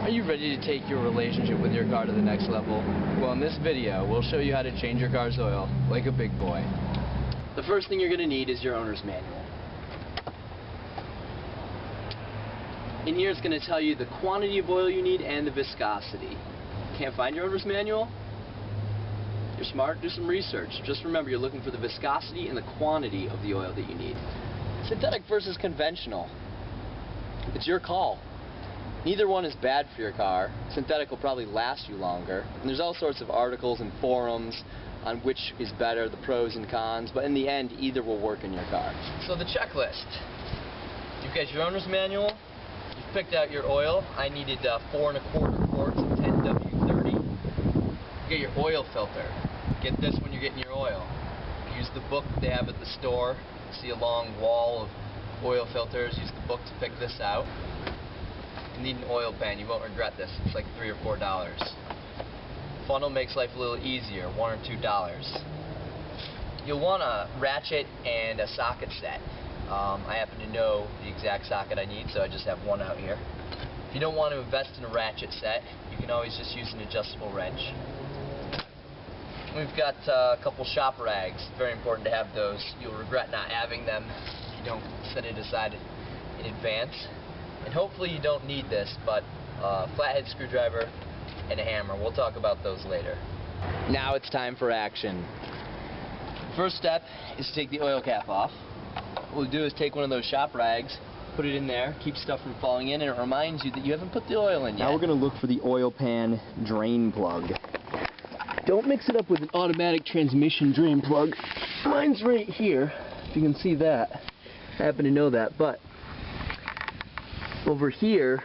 Are you ready to take your relationship with your car to the next level? Well, in this video, we'll show you how to change your car's oil like a big boy. The first thing you're going to need is your owner's manual. In here it's going to tell you the quantity of oil you need and the viscosity. Can't find your owner's manual? You're smart, do some research. Just remember you're looking for the viscosity and the quantity of the oil that you need. Synthetic versus conventional. It's your call. Neither one is bad for your car. Synthetic will probably last you longer. And there's all sorts of articles and forums on which is better, the pros and cons, but in the end, either will work in your car. So the checklist. You've got your owner's manual. You've picked out your oil. I needed 4 1/4 quarts of 10W30. You get your oil filter. Get this when you're getting your oil. Use the book that they have at the store. See a long wall of oil filters. Use the book to pick this out. You need an oil pan. You won't regret this. It's like $3 or $4. Funnel makes life a little easier, $1 or $2. You'll want a ratchet and a socket set. I happen to know the exact socket I need, so I just have one out here. If you don't want to invest in a ratchet set, you can always just use an adjustable wrench. We've got a couple shop rags. It's very important to have those. You'll regret not having them if you don't set it aside in advance. And hopefully you don't need this, but a flathead screwdriver and a hammer. We'll talk about those later. Now it's time for action. First step is to take the oil cap off. What we'll do is take one of those shop rags, put it in there, keep stuff from falling in, and it reminds you that you haven't put the oil in yet. Now we're going to look for the oil pan drain plug. Don't mix it up with an automatic transmission drain plug. Mine's right here, if you can see that. I happen to know that, but over here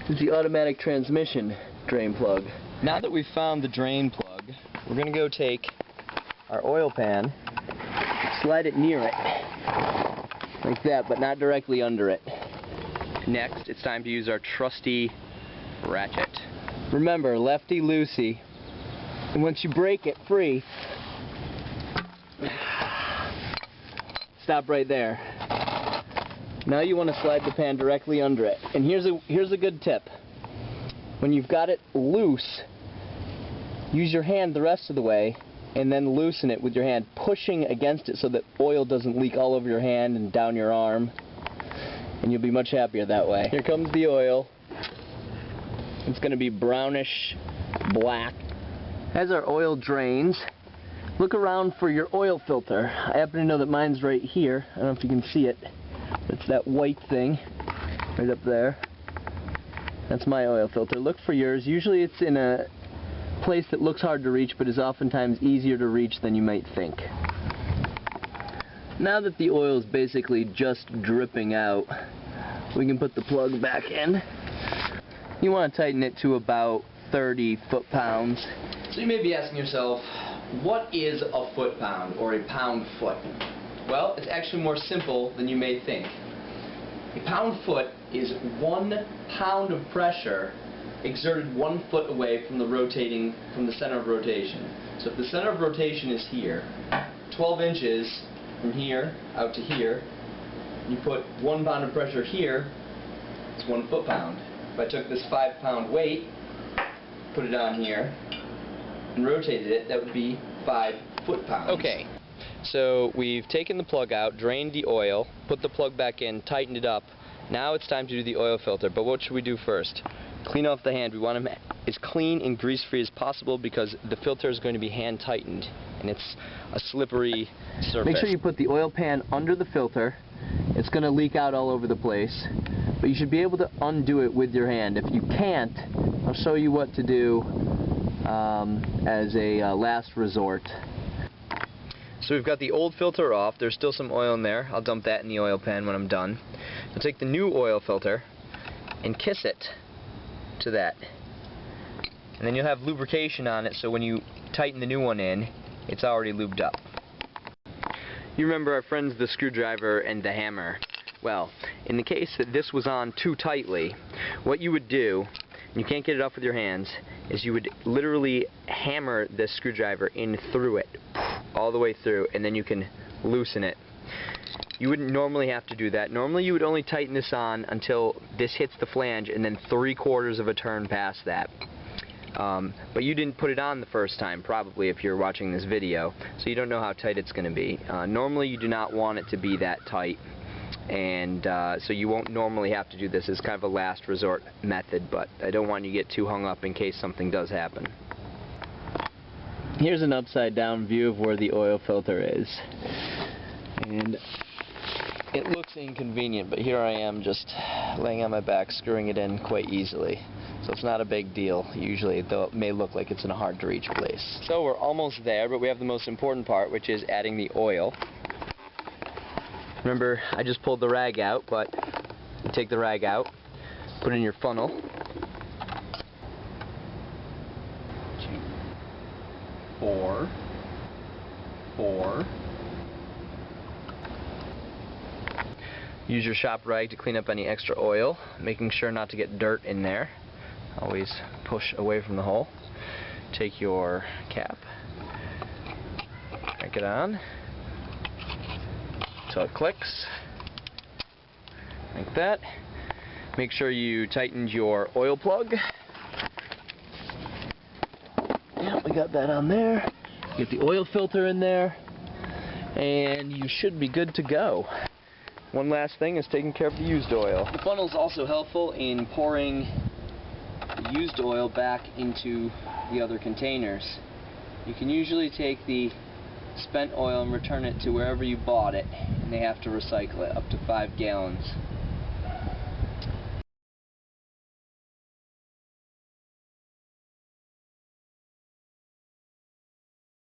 is the automatic transmission drain plug. Now that we've found the drain plug, we're going to go take our oil pan, slide it near it, like that, but not directly under it. Next, it's time to use our trusty ratchet. Remember, lefty loosey, and once you break it free, stop right there. Now you want to slide the pan directly under it. And here's a good tip. When you've got it loose, use your hand the rest of the way and then loosen it with your hand, pushing against it so that oil doesn't leak all over your hand and down your arm. And you'll be much happier that way. Here comes the oil. It's going to be brownish black. As our oil drains, look around for your oil filter. I happen to know that mine's right here. I don't know if you can see it. It's that white thing right up there. That's my oil filter. Look for yours. Usually it's in a place that looks hard to reach but is oftentimes easier to reach than you might think. Now that the oil is basically just dripping out, we can put the plug back in. You want to tighten it to about 30 foot-pounds. So you may be asking yourself, what is a foot-pound or a pound-foot? Well, it's actually more simple than you may think. A pound-foot is 1 pound of pressure exerted 1 foot away from the center of rotation. So if the center of rotation is here, 12 inches from here out to here, you put 1 pound of pressure here, it's 1 foot-pound. If I took this 5-pound weight, put it on here, and rotated it, that would be 5 foot-pounds. Okay. So we've taken the plug out, drained the oil, put the plug back in, tightened it up. Now it's time to do the oil filter. But what should we do first? Clean off the hand. We want them as clean and grease-free as possible because the filter is going to be hand-tightened and it's a slippery surface. Make sure you put the oil pan under the filter. It's going to leak out all over the place. But you should be able to undo it with your hand. If you can't, I'll show you what to do as a last resort. So we've got the old filter off. There's still some oil in there. I'll dump that in the oil pan when I'm done. I'll take the new oil filter and kiss it to that. And then you'll have lubrication on it, so when you tighten the new one in, it's already lubed up. You remember our friends the screwdriver and the hammer. Well, in the case that this was on too tightly, what you would do, and you can't get it off with your hands, is you would literally hammer this screwdriver in through it, all the way through, and then you can loosen it. You wouldn't normally have to do that. Normally you would only tighten this on until this hits the flange and then 3/4 of a turn past that. But you didn't put it on the first time, probably, if you're watching this video, so you don't know how tight it's going to be. Normally you do not want it to be that tight, and so you won't normally have to do this as kind of a last resort method, but I don't want you to get too hung up in case something does happen. Here's an upside down view of where the oil filter is, and it looks inconvenient, but here I am just laying on my back screwing it in quite easily, so it's not a big deal usually, though it may look like it's in a hard to reach place. So we're almost there, but we have the most important part, which is adding the oil. Remember, I just pulled the rag out, but you take the rag out, put it in your funnel. 4, 4. Use your shop rag to clean up any extra oil, making sure not to get dirt in there. Always push away from the hole. Take your cap, crank it on until it clicks, like that. Make sure you tightened your oil plug. Yeah, we got that on there. Get the oil filter in there, and you should be good to go. One last thing is taking care of the used oil. The funnel is also helpful in pouring the used oil back into the other containers. You can usually take the spent oil and return it to wherever you bought it, and they have to recycle it up to 5 gallons.